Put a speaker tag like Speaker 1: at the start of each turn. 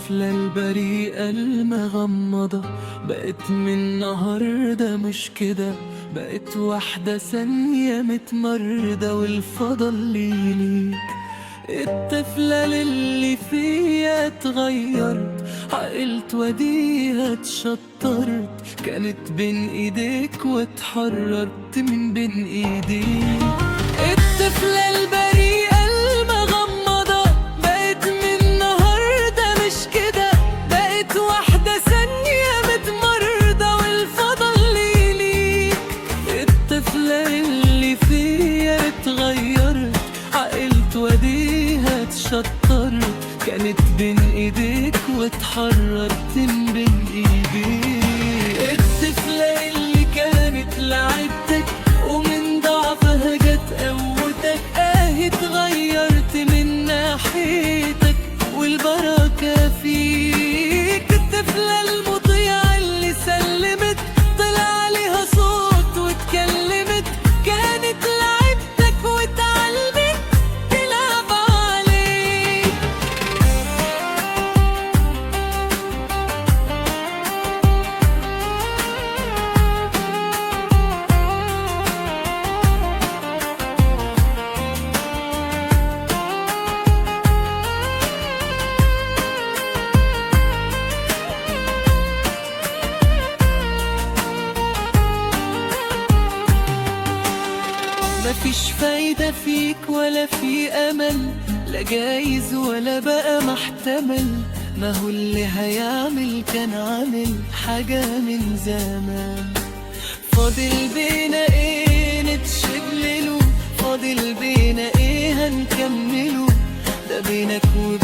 Speaker 1: الطفلة البريئة المغمضة بقت من النهاردة مش كده، بقت واحدة ثانية متمردة والفضل ليك. الطفلة اللي فيها اتغيرت، عقلت وديها اتشطرت، كانت بين ايديك واتحررت من بين ايديك. الطفلة البريئة المغمضة بقت من النهاردة مش كده، بقت واحدة ثانية متمردة والفضل ليك. الطفلة اللي فيها اتغيرت، عقلت وديها اتشطرت، كانت بين ايديك واتحررت من بين ايديك. الطفلة اللي كانت لعبتك ومن ضعفها جت قوتك، اتغيرت من ناحيتك والبركة فيك. الطفلة المطيعة اللي سلمت، طلع عليها صوت واتكلمت، كانت لعبتك واتعلمت تلعب عليك. مفيش فايدة فيك ولا في أمل، لا جايز ولا بقى محتمل، ما هو اللي هيعمل كان عامل حاجة من زمان. فاضل بينا ايه نتشبلله، فاضل بينا ايه هنكمله، ده بينك وبين